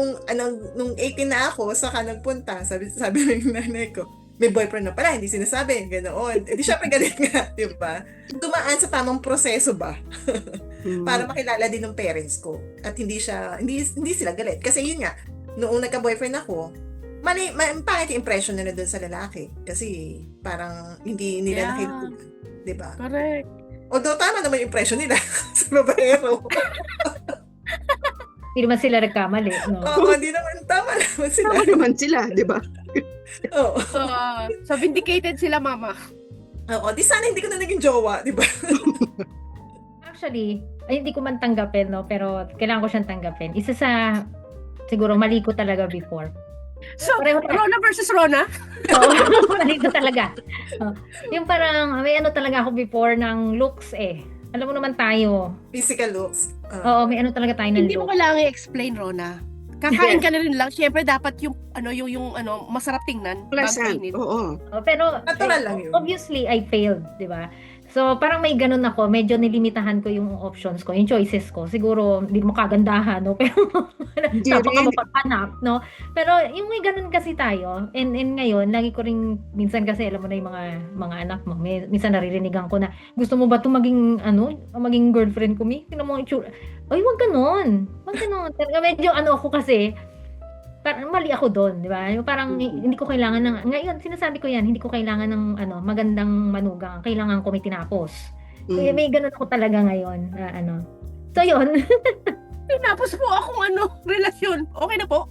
nung 18 na ako, saka nagpunta, sabi ng nanay ko, may boyfriend na pala, hindi sinasabi, ganoon. Eh di syempre galit nga, di ba? Dumaan sa tamang proseso ba? Para makilala din ng parents ko. At hindi sila galit. Kasi yun nga, noong nagka-boyfriend ako, pangit yung impression nila doon sa lalaki. Kasi parang hindi nila Yeah. nakikita. Di ba? Correct. Although tama naman yung impression nila sa babaero. Hindi naman sila nagkamali, no? Oo, hindi naman tama naman sila. Tama naman sila, diba? Oo. So vindicated sila, mama. Oo, di sana hindi ko na naging jowa, di ba? Actually, ay, hindi ko man tanggapin, no? Pero kailangan ko siyang tanggapin. Isa sa, siguro, mali ko talaga before. So, Pareho tayo. Rona versus Rona? Oo, mali ko talaga. Yung parang, may ano talaga ako before ng looks eh. Alam mo naman tayo. Physical looks. Oo, may ano talaga tayo ng Hindi mo looks. kailangan i-explain, Rona. Kakain ka na rin lang. Siyempre, dapat yung masarap tingnan. bago Pleasant. kainin. Oo. Pero, Natural lang yun. obviously, I failed, di ba? So, parang may ganun ako. Medyo nilimitahan ko yung options ko, yung choices ko. Siguro, hindi mo kagandahan, no? Pero, Hindi napaka rin. mapaghanap, no? Pero, yung may ganun kasi tayo, and ngayon, lagi ko rin, minsan kasi, alam mo na yung mga anak mo, minsan naririnigan ko na, gusto mo ba ito maging girlfriend ko, Tingnan mo yung itsura. Ay, wag ganun. Wag ganun. Talaga, medyo ako kasi, parang mali ako doon, di ba? Yung parang hindi ko kailangan ng, ngayon, sinasabi ko yan, hindi ko kailangan ng magandang manugang. Kailangan ko may tinapos. Kaya may ganun ako talaga ngayon na So, yun. Tinapos po akong relasyon. Okay na po.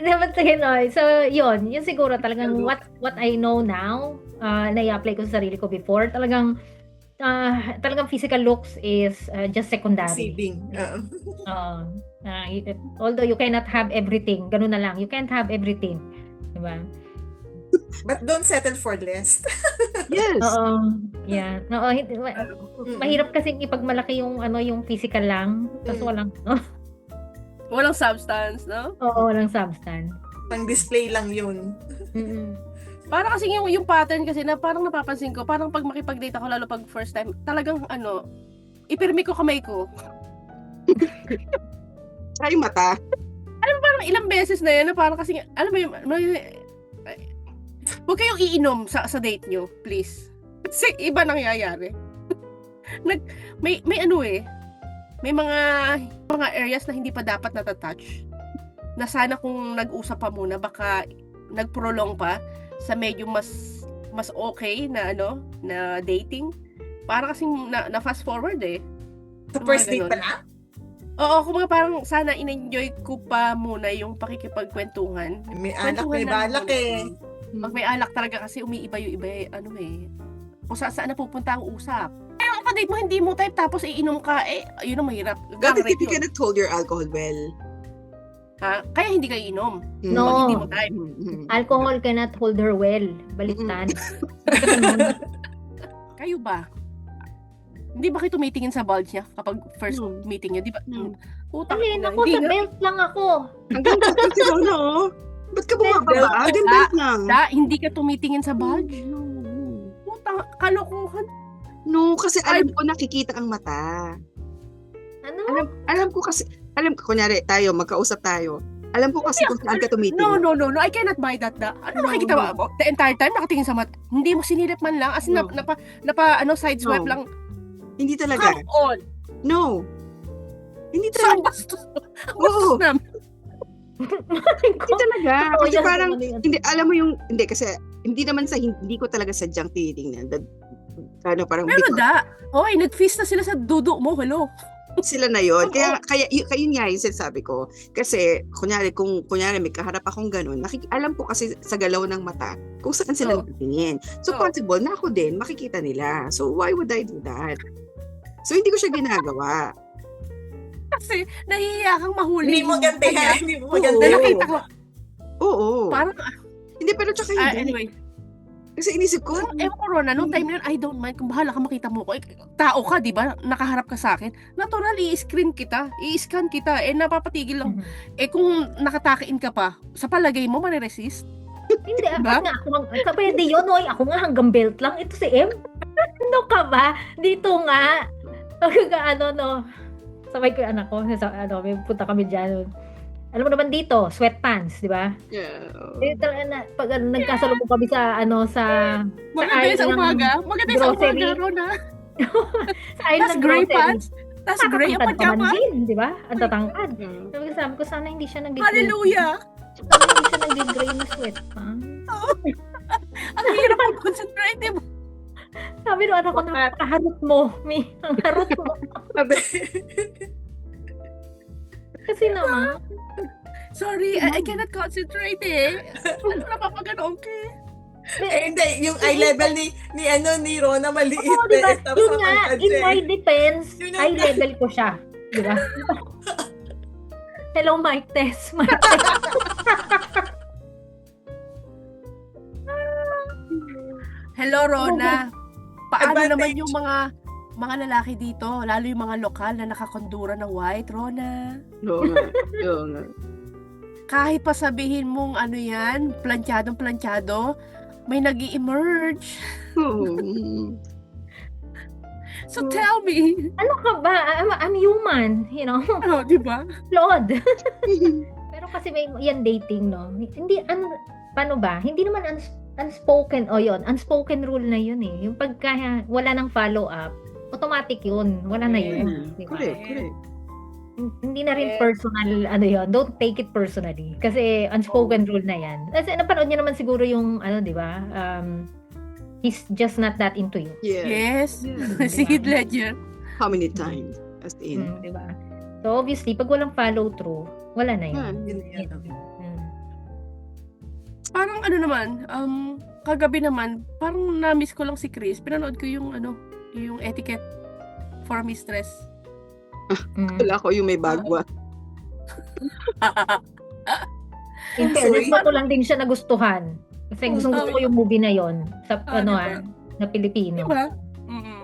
Dapat sa Ginoy. So, yun. Yun siguro talagang what I know now, na i-apply ko sa sarili ko before, talagang physical looks is just secondary. Receiving. Although you cannot have everything, ganun na lang. You can't have everything. Diba? But don't settle for less. Yes. Oo. Yeah. Oo, mahirap kasi ipagmalaki yung physical lang. Tapos walang, Walang substance, no? oo, walang substance. Pang display lang yun. Para kasi yung pattern kasi na parang napapansin ko, parang pag makipag-date ako, lalo pag first time, talagang ipirmi ko kamay ko. Tsaka yung mata. Parang ilang beses na yan, na parang kasi, alam mo yung, huwag kayong iinom sa date nyo, please. Kasi iba nangyayari. May may mga areas na hindi pa dapat natatouch. Na sana kung nag-usap pa muna, baka nag-prolong pa sa medyo mas okay na na dating. Para kasi na fast forward eh. Sa first Mga date ganun. pa lang? Oo, kumbaga parang sana in-enjoy ko pa muna yung pakikipagkwentuhan. May alak, Kwentuhan may lang balak muna. eh. Pag may alak talaga kasi umiiba yung iba kung saan napupunta ang usap. Kaya ang kadate mo hindi mo type tapos iinom ka, yun ang mahirap. Dapat Gang rape you yun. cannot hold your alcohol well. Ha? Kaya hindi ka iinom. No. Pag hindi mo type. Alcohol cannot hold her well. Baliktad. Kayo ba? Hindi ba kayo tumitingin sa bulge niya kapag first meeting niyo? Di ba? No. Utang Alin, ina, ako hindi sa nga. belt lang ako. Hanggang sa si Rona, oh. Ba't ka bumababa? Ganun lang. Hindi ka tumitingin sa bulge. Utang, kalokohan. No, kasi alam ko nakikita ang mata. Ano? Alam ko, kunyari tayo, magkausap tayo. Alam ko kasi kung saan ka tumitingin. No, I cannot buy that. Ano nakikita mo? The entire time nakatingin sa mata. Hindi mo sinilip man lang. As in, No. side swipe No. lang. Hindi talaga. Come on. No. Hindi Saan talaga. bastos? Oo. namin. Hindi talaga. Oo, Kasi yan, parang, ano yun. hindi, alam mo yung, hindi kasi, hindi ko talaga sadyang tinitingnan. Parang Pero because hoy, nag-feast na sila sa dudo mo. Hello. sila na yon. Kaya yun nga yung sinasabi ko. Kasi, kunyari may kaharap akong ganun, alam ko kasi sa galaw ng mata kung saan sila Oo. nakatingin. So, Oo. possible na ako din, makikita nila. So, why would I do that? So, hindi ko siya ginagawa. Kasi nahihiya kang mahuli. Hindi mo yung ganda kanya. Hindi mo Oo. Na ganda. nakita ko. Oo. Parang, Hindi, pero tsaka hindi. anyway. Kasi inisip ko, Ewan ko, Rona, nung time na yun, I don't mind. Kung bahala ka makita mo ko. Tao ka, di ba? Nakaharap ka sa akin. Natural, i-screen kita. I-scan kita. Napapatigil lang. Kung nakatakiin ka pa, sa palagay mo, mariresist? Hindi, Diba? ako nga, pwede yun, oy, ako nga hanggang belt lang. Ito si M. Ano ka ba? Dito nga. No. Sabay ko yung anak ko, may punta kami dyan. Alam mo naman dito, sweatpants, di ba? Yeah. Pag nagkasalubong kami sa Maganda yun sa aisle ng umaga. Maganda yun sa grocery. umaga, Rona. sa aisle Tapos ng gray grocery, pants. Tapos gray ang kakapitad pa man pagkapa. din, di ba? Ang tatangkad. Yeah. Sabi ko, sana hindi siya nag-gray. Hallelujah! Sana hindi siya nag-gray na sweatpants. Ang hirap mag-concentrate, di ba? Sabi nung anak ko, napakaharot mo, Mi. Ang harot mo. Sabi, Kasi naman, Sorry, I cannot concentrate eh. Ano na papaganoon ka? hindi, yung eye level ni Rona maliit. oo, di ba? Tapos Yun nga, matangkad in siya my eh. defense, Yun ang- eye level ko siya. Di ba? Hello, Mike Tess. Mike Tess. Hello, Rona. Paano Advantage. naman yung mga lalaki dito, lalo yung mga lokal na nakakondura ng white, Rona? Oo nga. Oo nga. Kahit pa sabihin mong ano yan, planchadong-planchado, may nag-i-emerge. Oo. So tell me, Ano ka ba? I'm human, you know? ano, di ba? Flawed. Pero kasi may yan dating, no? Hindi, paano ba? Hindi naman unspoken, unspoken rule na yun eh. Yung pagka wala ng follow-up, automatic yun. Wala na yun. Di ba? Correct. Hindi na rin Yes. personal, don't take it personally. Kasi unspoken rule na yan. Kasi napanood niyo naman siguro yung, di ba? He's just not that into you. Yeah. Yes. Yeah. Si Heath Ledger. How many times? As in. Di ba? So obviously, pag walang follow through, wala na yun. Yun yan. Parang ano naman, kagabi naman, parang na-miss ko lang si Chris. Pinanood ko yung yung etiquette for a mistress. Wala ko yung may bagwa. In fairness, ko lang din siya nagustuhan. Kasi gusto ko yung movie na yon sa diba? na Pilipino. Diba? Mm-mm.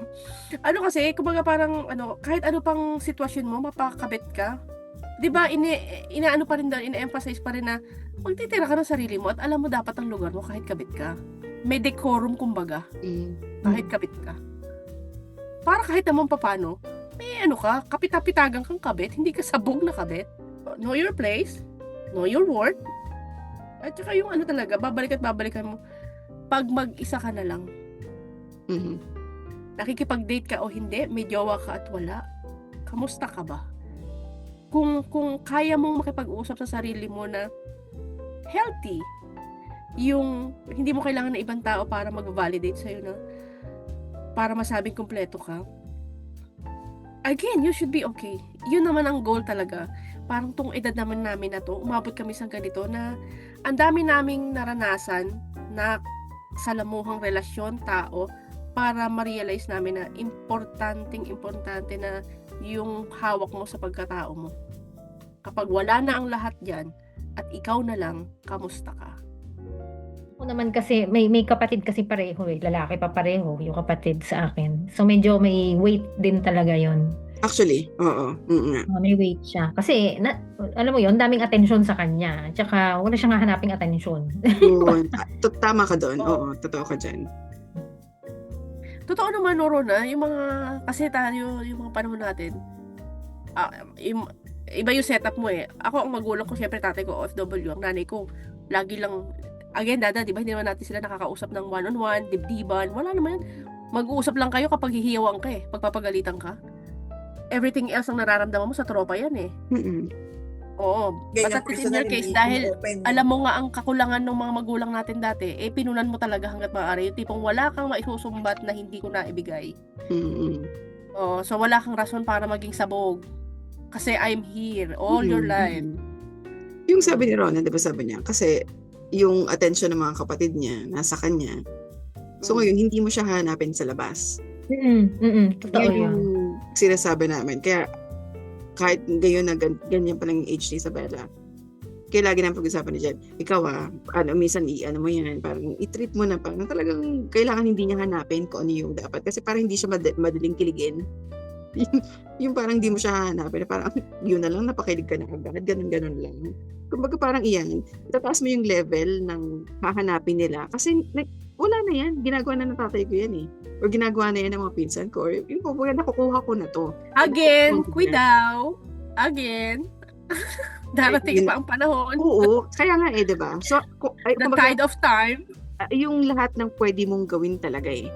Ano kasi, kumbaga parang kahit ano pang sitwasyon mo, mapakabit ka. 'Di ba? Inaano pa rin doon, ina-emphasize pa rin na magtitira ka ng sarili mo at alam mo dapat ang lugar mo kahit kabit ka. May decorum kumbaga, kahit kabit ka. Para kahit naman papano, may ka, kapit-kapitagan kang kabit, hindi ka sabog na kabit. Know your place, know your worth, at saka yung talaga, babalik at babalikan mo. Pag mag-isa ka na lang, Mhm. nakikipag-date ka o hindi, may jowa ka at wala, kamusta ka ba? Kung kaya mong makipag-usap sa sarili mo na healthy, yung hindi mo kailangan ng ibang tao para mag-validate sa'yo na para masabing kumpleto ka, again, you should be okay. Yun naman ang goal talaga. Parang tong edad naman namin na to, umabot kami sa ganito na ang dami naming naranasan na salamuhang relasyon, tao, para ma-realize namin na importante na yung hawak mo sa pagkatao mo. Kapag wala na ang lahat dyan, at ikaw na lang, kamusta ka? Ako naman kasi, may kapatid kasi pareho lalaki pa pareho, yung kapatid sa akin. So medyo may weight din talaga yon. Actually, oo. May weight siya. Kasi, alam mo yon, daming attention sa kanya. Tsaka, wala siyang hahanaping attention. Yun. Tama ka doon. Oo, totoo ka dyan. Totoo naman, Rona, yung mga, kasi tayo, yung mga panahon natin, iba yung setup mo eh. Ako, ang magulang ko, syempre tatay ko, OFW, ang nanay ko, lagi lang, again, di ba, hindi naman natin sila nakakausap ng one-on-one, dibdiban, wala naman yan. Mag-uusap lang kayo kapag hihiyawang ka eh, pagpapagalitan ka. Everything else ang nararamdaman mo sa tropa yan eh. Oo. But at least in your case, dahil alam mo nga ang kakulangan ng mga magulang natin dati, pinunan mo talaga hanggat maaari. Yung tipong wala kang maisusumbat na hindi ko naibigay. So wala kang rason para maging sabog. Kasi I'm here all your life. Yung sabi ni Rona, di ba sabi niya, kasi yung attention ng mga kapatid niya, nasa kanya. So ngayon, hindi mo siya hanapin sa labas. Totoo Yun yun. yung sinasabi namin. Kaya kahit ngayon na ganyan pa lang yung age ni Isabella, kaya lagi namin pag-usapan ni Jen, ikaw minsan mo yan, parang i-treat mo na parang talagang kailangan hindi niya hanapin kung ano yung dapat. Kasi parang hindi siya madaling kiligin. yung parang di mo siya hahanapin, parang yun na lang, napakilig ka na agad, ganun-ganun lang. Kumbaga parang iyan, tataas mo yung level ng hahanapin nila kasi wala na yan, ginagawa na ng tatay ko yan eh. Or ginagawa na yan ng mga pinsan ko, or yung kumbaga nakukuha ko na to. Again, Nakukuha ko na. Kuidaw. Again. Darating pa ang panahon. Oo, kaya nga eh, diba? So, The tide of time. yung lahat ng pwede mong gawin talaga eh.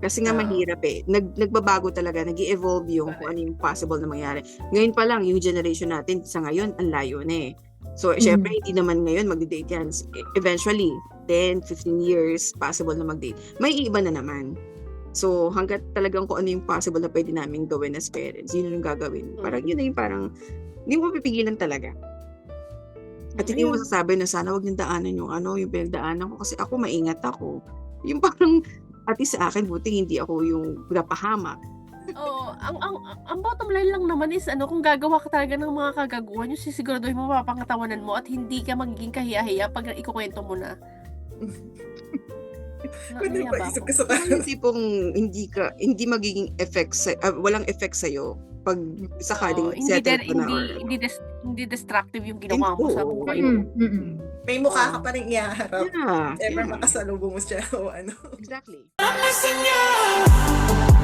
Kasi nga Oo. mahirap eh. Nagbabago talaga, nag-evolve yung kung ano yung possible na mangyari. Ngayon pa lang, yung generation natin sa ngayon, ang layo na eh. So, syempre, hindi naman ngayon mag-date yan. Eventually, 10, 15 years, possible na mag-date. May iba na naman. So, hanggat talagang kung ano yung possible na pwede namin gawin as parents, yun yung gagawin. Parang yun na yung parang, hindi mo pipigilan talaga. At hindi mo masasabi na sana wag niyong daanan yung yung pinagdaanan ko kasi ako maingat ako. Yung parang, at least sa akin, buti hindi ako yung napahamak. Oo, ang bottom line lang naman is kung gagawa ka talaga ng mga kagaguhan, yung sisiguraduhin mo mapapangatawanan mo at hindi ka magiging kahiya-hiya pag ikukwento mo na. Pwede Nahiya ba ba isip ako? ka sa Yung tipong hindi magiging effect walang effect sa'yo pag sakaling Oo, hindi, settle ka na or hindi destructive yung ginawa mo sa Oo, buhay oo. mo. May mukha ka pa rin ihaharap. Yeah, Ever yeah, makasalubong mo siya o ano. exactly. I'm missing you.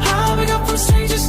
How we got from strangers